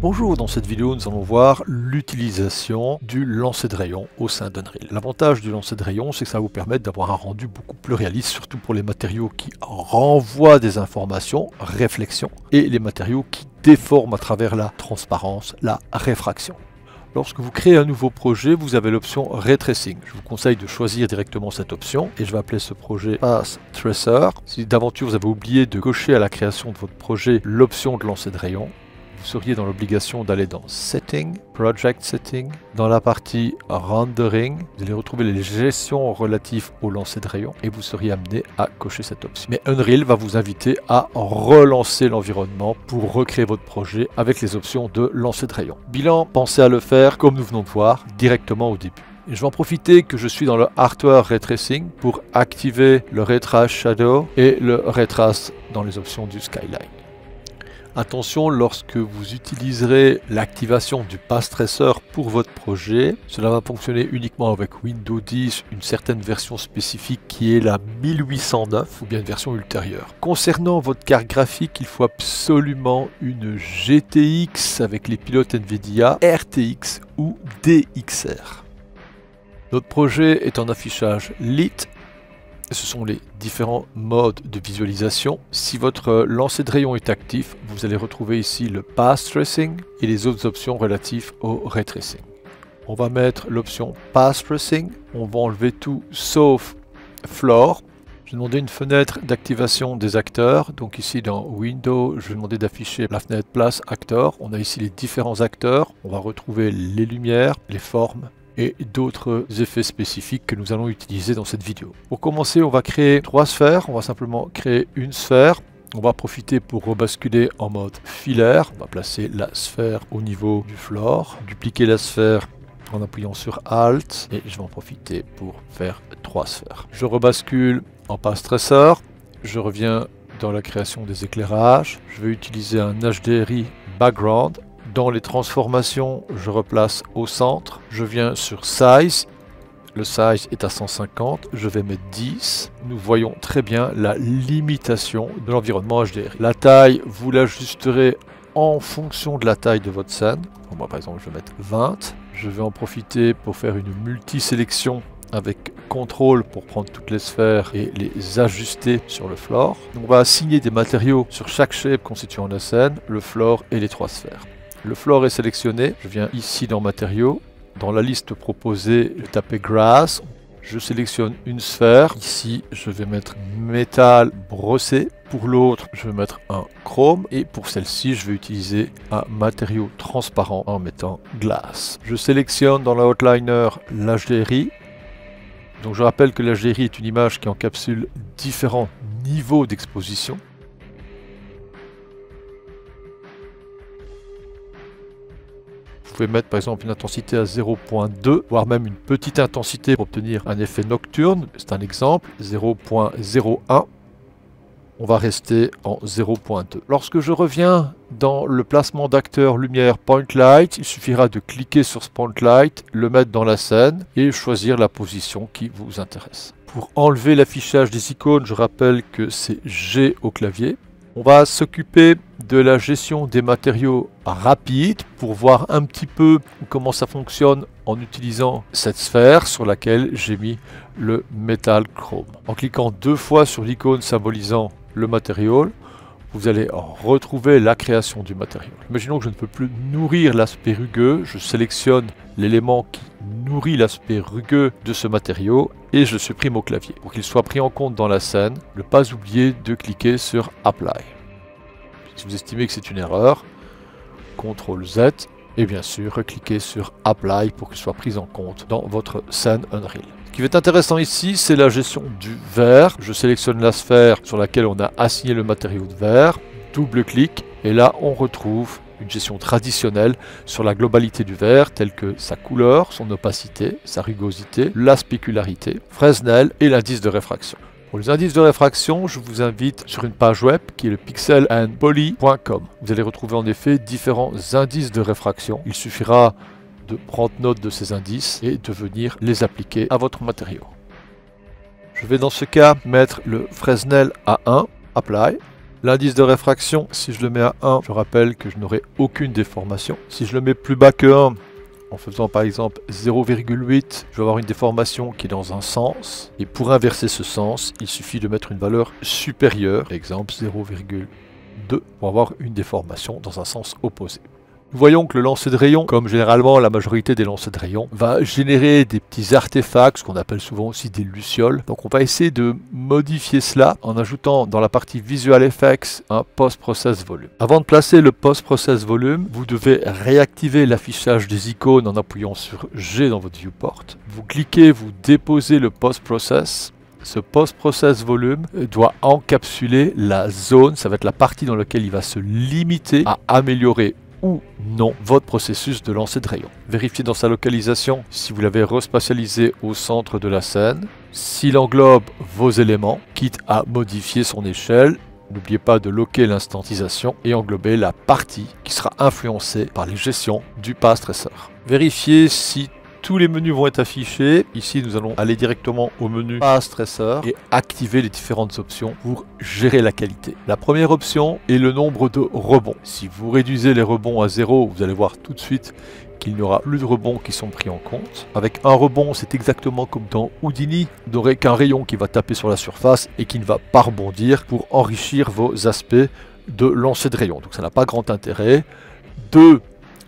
Bonjour, dans cette vidéo nous allons voir l'utilisation du lancer de rayon au sein d'Unreal. L'avantage du lancer de rayon, c'est que ça va vous permettre d'avoir un rendu beaucoup plus réaliste, surtout pour les matériaux qui renvoient des informations, réflexion, et les matériaux qui déforment à travers la transparence, la réfraction. Lorsque vous créez un nouveau projet, vous avez l'option Ray Tracing. Je vous conseille de choisir directement cette option et je vais appeler ce projet Path Tracer. Si d'aventure vous avez oublié de cocher à la création de votre projet l'option de lancer de rayon, vous seriez dans l'obligation d'aller dans Setting, Project Setting, dans la partie Rendering, vous allez retrouver les gestions relatives au lancer de rayon et vous seriez amené à cocher cette option. Mais Unreal va vous inviter à relancer l'environnement pour recréer votre projet avec les options de lancer de rayon. Bilan, pensez à le faire comme nous venons de voir directement au début. Et je vais en profiter que je suis dans le Hardware Ray Tracing pour activer le Ray Trace Shadow et le Ray Trace dans les options du Skyline. Attention, lorsque vous utiliserez l'activation du Path Tracer pour votre projet, cela va fonctionner uniquement avec Windows 10, une certaine version spécifique qui est la 1809 ou bien une version ultérieure. Concernant votre carte graphique, il faut absolument une GTX avec les pilotes NVIDIA, RTX ou DXR. Notre projet est en affichage lit. Ce sont les différents modes de visualisation. Si votre lancer de rayon est actif, vous allez retrouver ici le Path Tracing et les autres options relatives au Ray Tracing. On va mettre l'option Path Tracing. On va enlever tout sauf Floor. Je vais demander une fenêtre d'activation des acteurs. Donc ici dans Windows, je vais demander d'afficher la fenêtre Place Actor. On a ici les différents acteurs. On va retrouver les lumières, les formes et d'autres effets spécifiques que nous allons utiliser dans cette vidéo. Pour commencer, on va créer 3 sphères. On va simplement créer une sphère. On va profiter pour rebasculer en mode filaire. On va placer la sphère au niveau du floor. Dupliquer la sphère en appuyant sur Alt. Et je vais en profiter pour faire 3 sphères. Je rebascule en Path Tracer. Je reviens dans la création des éclairages. Je vais utiliser un HDRI Background. Dans les transformations, je replace au centre. Je viens sur Size. Le size est à 150. Je vais mettre 10. Nous voyons très bien la limitation de l'environnement HDRI. La taille, vous l'ajusterez en fonction de la taille de votre scène. Pour moi, par exemple, je vais mettre 20. Je vais en profiter pour faire une multi-sélection avec CTRL pour prendre toutes les sphères et les ajuster sur le floor. Donc, on va assigner des matériaux sur chaque shape constituant la scène, le floor et les 3 sphères. Le floor est sélectionné, je viens ici dans matériaux, dans la liste proposée, je tape Grass, je sélectionne une sphère, ici je vais mettre métal brossé, pour l'autre je vais mettre un chrome et pour celle-ci je vais utiliser un matériau transparent en mettant glass. Je sélectionne dans la outliner l'HDRI, donc je rappelle que l'HDRI est une image qui encapsule différents niveaux d'exposition. Vous pouvez mettre par exemple une intensité à 0.2, voire même une petite intensité pour obtenir un effet nocturne. C'est un exemple, 0.01. On va rester en 0.2. Lorsque je reviens dans le placement d'acteur lumière Point Light, il suffira de cliquer sur ce Point Light, le mettre dans la scène et choisir la position qui vous intéresse. Pour enlever l'affichage des icônes, je rappelle que c'est G au clavier. On va s'occuper de la gestion des matériaux rapides pour voir un petit peu comment ça fonctionne en utilisant cette sphère sur laquelle j'ai mis le Metal Chrome. En cliquant 2 fois sur l'icône symbolisant le matériau, vous allez retrouver la création du matériau. Imaginons que je ne peux plus nourrir l'aspect rugueux, je sélectionne l'élément qui nourrit l'aspect rugueux de ce matériau et je supprime au clavier. Pour qu'il soit pris en compte dans la scène, ne pas oublier de cliquer sur Apply. Si vous estimez que c'est une erreur, CTRL Z et bien sûr cliquez sur Apply pour qu'il soit pris en compte dans votre scène Unreal. Ce qui va être intéressant ici, c'est la gestion du verre. Je sélectionne la sphère sur laquelle on a assigné le matériau de verre, double-clic et là on retrouve une gestion traditionnelle sur la globalité du verre, telle que sa couleur, son opacité, sa rugosité, la spécularité, Fresnel et l'indice de réfraction. Pour les indices de réfraction, je vous invite sur une page web qui est le pixelandpoly.com. Vous allez retrouver en effet différents indices de réfraction. Il suffira de prendre note de ces indices et de venir les appliquer à votre matériau. Je vais dans ce cas mettre le Fresnel à 1, Apply. L'indice de réfraction, si je le mets à 1, je rappelle que je n'aurai aucune déformation. Si je le mets plus bas que 1, en faisant par exemple 0,8, je vais avoir une déformation qui est dans un sens. Et pour inverser ce sens, il suffit de mettre une valeur supérieure, par exemple 0,2, pour avoir une déformation dans un sens opposé. Nous voyons que le lancer de rayon, comme généralement la majorité des lancers de rayon, va générer des petits artefacts, ce qu'on appelle souvent aussi des lucioles. Donc on va essayer de modifier cela en ajoutant dans la partie Visual Effects un Post-Process Volume. Avant de placer le Post-Process Volume, vous devez réactiver l'affichage des icônes en appuyant sur G dans votre viewport. Vous cliquez, vous déposez le Post-Process. Ce Post-Process Volume doit encapsuler la zone, ça va être la partie dans laquelle il va se limiter à améliorer ou non votre processus de lancer de rayon. Vérifiez dans sa localisation si vous l'avez respatialisé au centre de la scène, s'il englobe vos éléments, quitte à modifier son échelle. N'oubliez pas de locker l'instantisation et englober la partie qui sera influencée par les gestions du Path Tracer. Vérifiez si tous les menus vont être affichés. Ici, nous allons aller directement au menu Path Tracer et activer les différentes options pour gérer la qualité. La première option est le nombre de rebonds. Si vous réduisez les rebonds à 0, vous allez voir tout de suite qu'il n'y aura plus de rebonds qui sont pris en compte. Avec un rebond, c'est exactement comme dans Houdini. Vous n'aurez qu'un rayon qui va taper sur la surface et qui ne va pas rebondir pour enrichir vos aspects de lancer de rayon. Donc ça n'a pas grand intérêt. 2.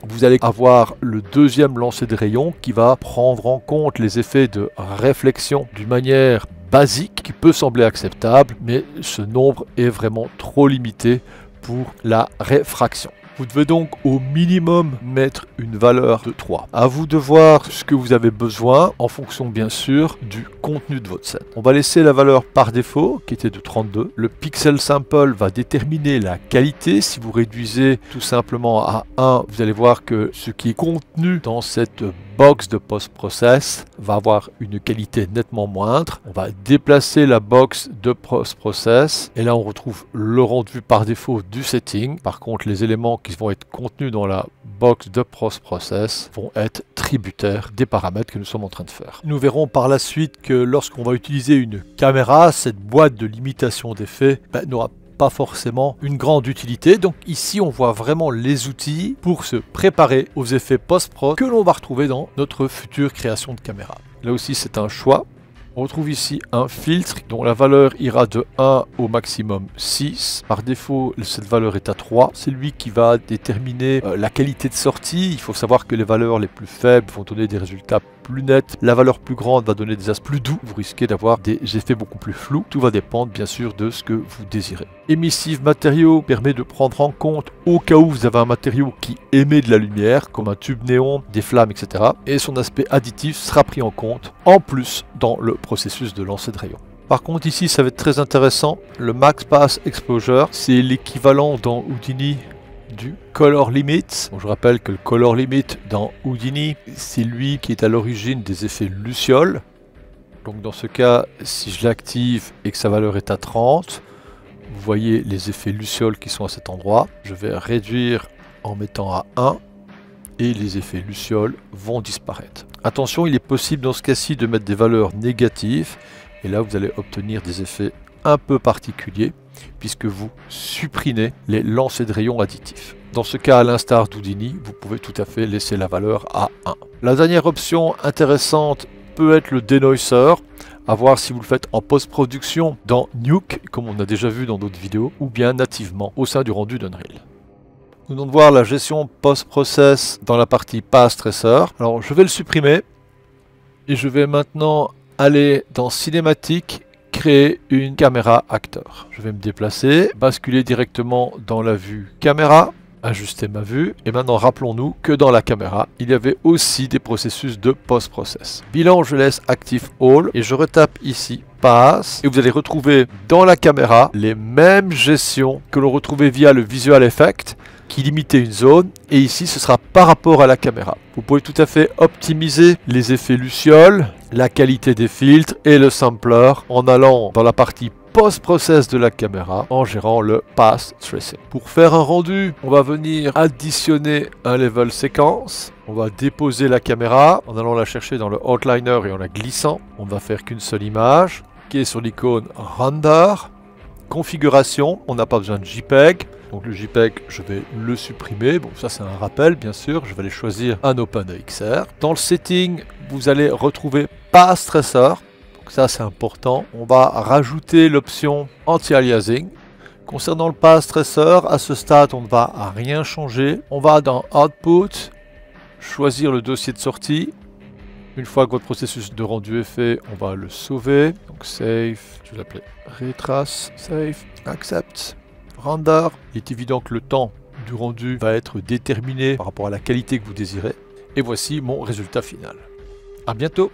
Vous allez avoir le deuxième lancer de rayon qui va prendre en compte les effets de réflexion d'une manière basique qui peut sembler acceptable, mais ce nombre est vraiment trop limité pour la réfraction. Vous devez donc au minimum mettre une valeur de 3. À vous de voir ce que vous avez besoin en fonction bien sûr du contenu de votre scène. On va laisser la valeur par défaut qui était de 32. Le pixel sample va déterminer la qualité. Si vous réduisez tout simplement à 1, vous allez voir que ce qui est contenu dans cette box de post-process va avoir une qualité nettement moindre. On va déplacer la box de post-process et là on retrouve le rendu par défaut du setting. Par contre les éléments qui vont être contenus dans la box de post-process vont être tributaires des paramètres que nous sommes en train de faire. Nous verrons par la suite que lorsqu'on va utiliser une caméra, cette boîte de limitation d'effets n'aura pas forcément une grande utilité. Donc ici on voit vraiment les outils pour se préparer aux effets post-pro que l'on va retrouver dans notre future création de caméra. Là aussi c'est un choix. On retrouve ici un filtre dont la valeur ira de 1 au maximum 6. Par défaut, cette valeur est à 3. C'est lui qui va déterminer la qualité de sortie. Il faut savoir que les valeurs les plus faibles vont donner des résultats plus nets. La valeur plus grande va donner des aspects plus doux. Vous risquez d'avoir des effets beaucoup plus flous. Tout va dépendre bien sûr de ce que vous désirez. Emissive matériaux permet de prendre en compte au cas où vous avez un matériau qui émet de la lumière, comme un tube néon, des flammes, etc. Et son aspect additif sera pris en compte en plus dans le processus de lancer de rayon. Par contre ici ça va être très intéressant, le Max Path Exposure, c'est l'équivalent dans Houdini du Color Limit. Bon, je rappelle que le Color Limit dans Houdini, c'est lui qui est à l'origine des effets lucioles. Donc dans ce cas, si je l'active et que sa valeur est à 30, vous voyez les effets lucioles qui sont à cet endroit. Je vais réduire en mettant à 1 et les effets lucioles vont disparaître. Attention, il est possible dans ce cas-ci de mettre des valeurs négatives et là vous allez obtenir des effets un peu particuliers puisque vous supprimez les lancers de rayons additifs. Dans ce cas, à l'instar d'Houdini, vous pouvez tout à fait laisser la valeur à 1. La dernière option intéressante peut être le denoiser, à voir si vous le faites en post-production dans Nuke, comme on a déjà vu dans d'autres vidéos, ou bien nativement au sein du rendu d'Unreal. Nous allons voir la gestion post-process dans la partie Path Tracer. Alors je vais le supprimer et je vais maintenant aller dans Cinématique, créer une caméra acteur. Je vais me déplacer, basculer directement dans la vue caméra, ajuster ma vue et maintenant rappelons-nous que dans la caméra il y avait aussi des processus de post-process. Bilan, je laisse Active All et je retape ici Path et vous allez retrouver dans la caméra les mêmes gestions que l'on retrouvait via le Visual Effect qui limitait une zone et ici ce sera par rapport à la caméra. Vous pouvez tout à fait optimiser les effets lucioles, la qualité des filtres et le sampler en allant dans la partie post-process de la caméra en gérant le Path Tracing. Pour faire un rendu, on va venir additionner un level séquence. On va déposer la caméra en allant la chercher dans le outliner et en la glissant. On ne va faire qu'une seule image. Cliquez sur l'icône Render. configuration, on n'a pas besoin de JPEG. Donc le JPEG, je vais le supprimer. Bon, ça c'est un rappel, bien sûr. Je vais aller choisir un OpenEXR. Dans le setting, vous allez retrouver Path Tracer. Donc ça c'est important. On va rajouter l'option Anti-aliasing. Concernant le Path Tracer, à ce stade, on ne va rien changer. On va dans Output, choisir le dossier de sortie. Une fois que votre processus de rendu est fait, on va le sauver. Donc Save, je vais l'appeler Retrace, Save, Accept, Render. Il est évident que le temps du rendu va être déterminé par rapport à la qualité que vous désirez. Et voici mon résultat final. À bientôt!